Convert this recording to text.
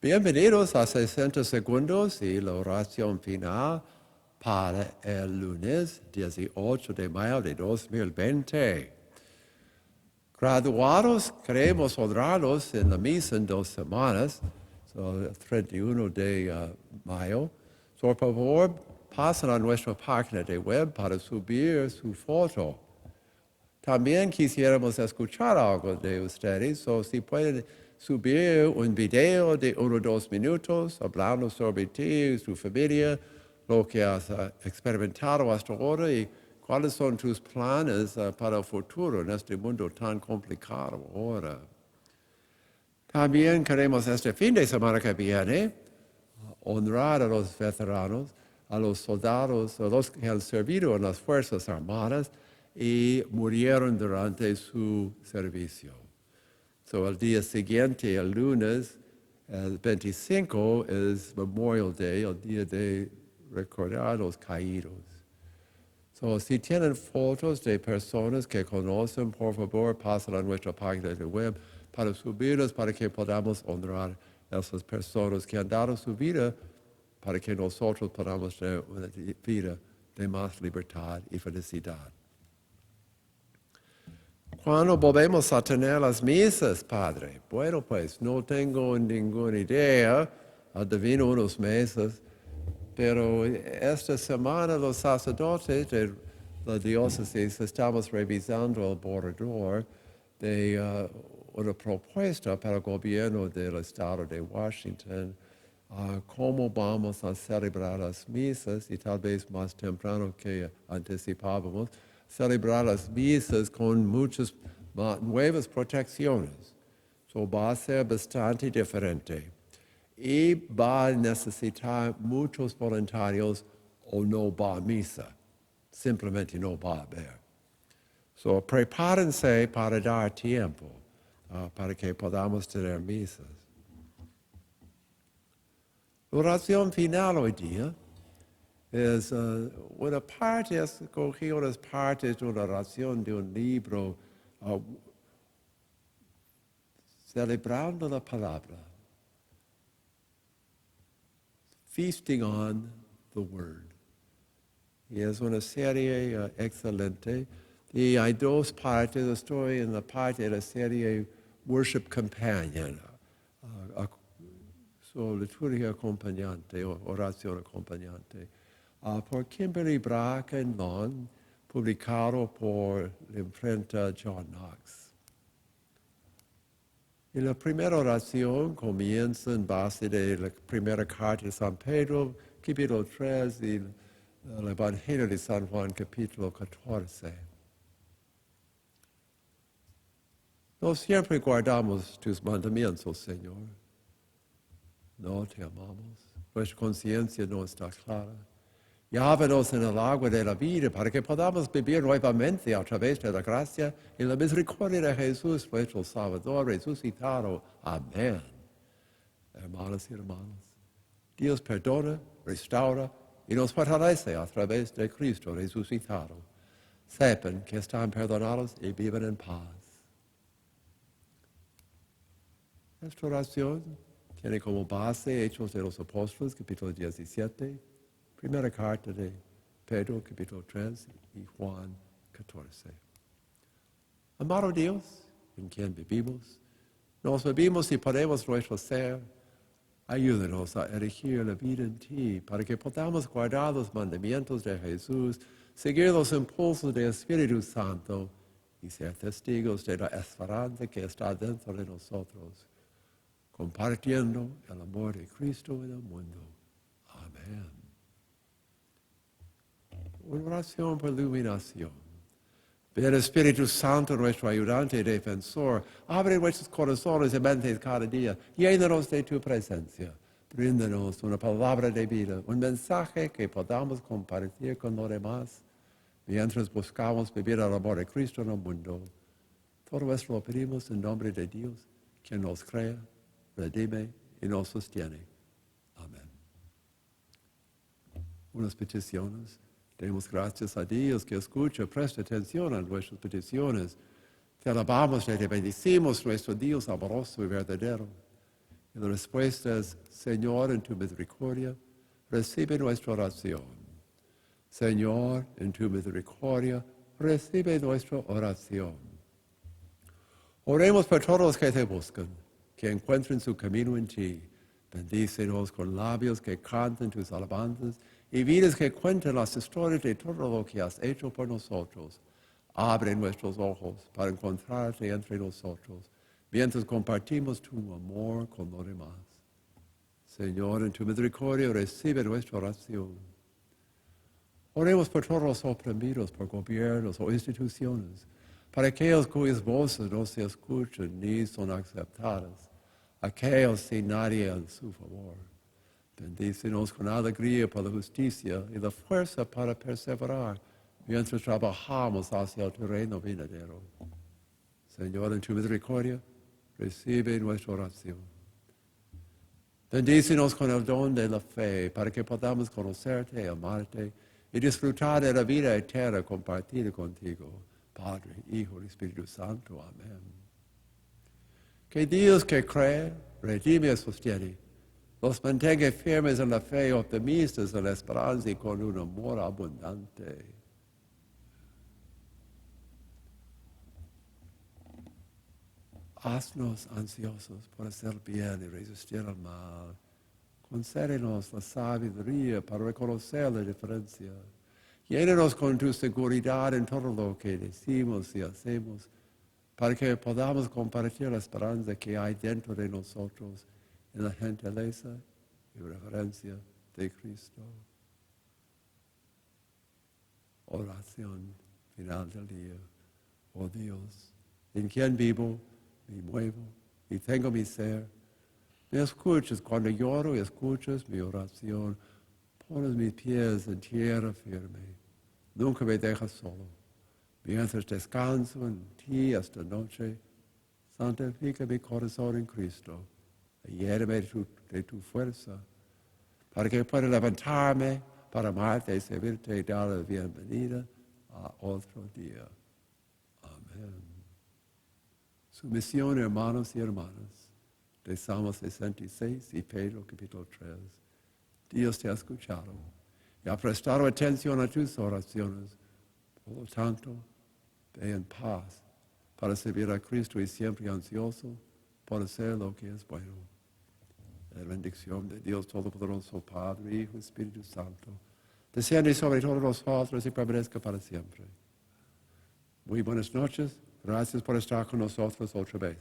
Bienvenidos a 60 segundos y la oración final para el lunes 18 de mayo de 2020. Graduados, queremos honrarlos en la misa en 2 semanas, el 31 de mayo. Por favor, pasen a nuestra página de web para subir su foto. También quisiéramos escuchar algo de ustedes, o si pueden subir un video de 1 o 2 minutos hablando sobre ti, su familia, lo que has experimentado hasta ahora y cuáles son tus planes para el futuro en este mundo tan complicado ahora. También queremos este fin de semana que viene honrar a los veteranos, a los soldados, a los que han servido en las Fuerzas Armadas y murieron durante su servicio. El día siguiente, el lunes, el 25, es Memorial Day, el día de recordar a los caídos. Si tienen fotos de personas que conocen, por favor, pasen a nuestra página de web para subirlas, para que podamos honrar a esas personas que han dado su vida, para que nosotros podamos tener una vida de más libertad y felicidad. ¿Cuándo volvemos a tener las misas, Padre? Bueno, pues no tengo ninguna idea, adivino unos meses, pero esta semana los sacerdotes de la diócesis estamos revisando el borrador de una propuesta para el gobierno del estado de Washington, cómo vamos a celebrar las misas y tal vez más temprano que anticipábamos, celebrar las misas con muchas nuevas protecciones. Va a ser bastante diferente y va a necesitar muchos voluntarios o no va a misa. Simplemente no va a haber. Prepárense para dar tiempo para que podamos tener misas. La oración final hoy día es una parte, escogí unas partes de una oración de un libro celebrando la palabra, feasting on the word. Y es una serie excelente. Y hay 2 partes, estoy en la parte de la serie Worship Companion, liturgia acompañante, oración acompañante. Por Kimberly Bracken, publicado por la imprenta John Knox. Y la primera oración comienza en base de la primera carta de San Pedro, capítulo 3, y el Evangelio de San Juan, capítulo 14. No siempre guardamos tus mandamientos, Señor. No te amamos. Nuestra conciencia no está clara. Llávanos en el agua de la vida para que podamos vivir nuevamente a través de la gracia y la misericordia de Jesús, nuestro Salvador, resucitado. Amén. Hermanos y hermanas, Dios perdona, restaura y nos fortalece a través de Cristo resucitado. Sepan que están perdonados y viven en paz. Esta oración tiene como base Hechos de los Apóstoles, capítulo 17, primera carta de Pedro, capítulo 3, y Juan 14. Amado Dios, en quien vivimos, nos vivimos y ponemos nuestro ser. Ayúdanos a elegir la vida en ti, para que podamos guardar los mandamientos de Jesús, seguir los impulsos del Espíritu Santo y ser testigos de la esperanza que está dentro de nosotros, compartiendo el amor de Cristo en el mundo. Amén. Una oración por iluminación. Ven Espíritu Santo, nuestro ayudante y defensor, abre nuestros corazones y mentes cada día, llénanos de tu presencia, bríndanos una palabra de vida, un mensaje que podamos compartir con los demás, mientras buscamos vivir el amor de Cristo en el mundo. Todo esto lo pedimos en nombre de Dios, quien nos crea, redime y nos sostiene. Amén. Unas peticiones. Demos gracias a Dios que escucha, presta atención a nuestras peticiones. Te alabamos y te bendecimos, nuestro Dios amoroso y verdadero. Y la respuesta es, Señor, en tu misericordia, recibe nuestra oración. Señor, en tu misericordia, recibe nuestra oración. Oremos por todos los que te buscan, que encuentren su camino en ti. Bendícenos con labios que canten tus alabanzas y vidas que cuenten las historias de todo lo que has hecho por nosotros. Abre nuestros ojos para encontrarte entre nosotros, mientras compartimos tu amor con los demás. Señor, en tu misericordia recibe nuestra oración. Oremos por todos los oprimidos, por gobiernos o instituciones, para aquellos cuyas voces no se escuchan ni son aceptadas, aquellos sin nadie en su favor. Bendícenos con alegría por la justicia y la fuerza para perseverar mientras trabajamos hacia tu reino venidero. Señor, en tu misericordia, recibe nuestra oración. Bendícenos con el don de la fe para que podamos conocerte, amarte y disfrutar de la vida eterna compartida contigo, Padre, Hijo y Espíritu Santo. Amén. Que Dios que cree, redime y sostiene, los mantenga firmes en la fe, optimistas en la esperanza y con un amor abundante. Haznos ansiosos por hacer bien y resistir al mal. Concédenos la sabiduría para reconocer la diferencia. Llénanos con tu seguridad en todo lo que decimos y hacemos, para que podamos compartir la esperanza que hay dentro de nosotros en la gentileza y reverencia de Cristo. Oración final del día. Oh Dios, en quien vivo, me muevo y tengo mi ser. Me escuchas cuando lloro y escuchas mi oración. Pones mis pies en tierra firme. Nunca me dejas solo. Mientras descanso en ti esta noche, santifica mi corazón en Cristo. Y lléname de tu fuerza, para que pueda levantarme para amarte y servirte y dar la bienvenida a otro día. Amén. Sumisión, hermanos y hermanas, de Salmo 66 y Pedro capítulo 3. Dios te ha escuchado y ha prestado atención a tus oraciones. Por lo tanto, ve en paz para servir a Cristo y siempre ansioso por hacer lo que es bueno. La bendición de Dios Todopoderoso, Padre, Hijo y Espíritu Santo, desciende sobre todos nosotros y permanezca para siempre. Muy buenas noches. Gracias por estar con nosotros otra vez.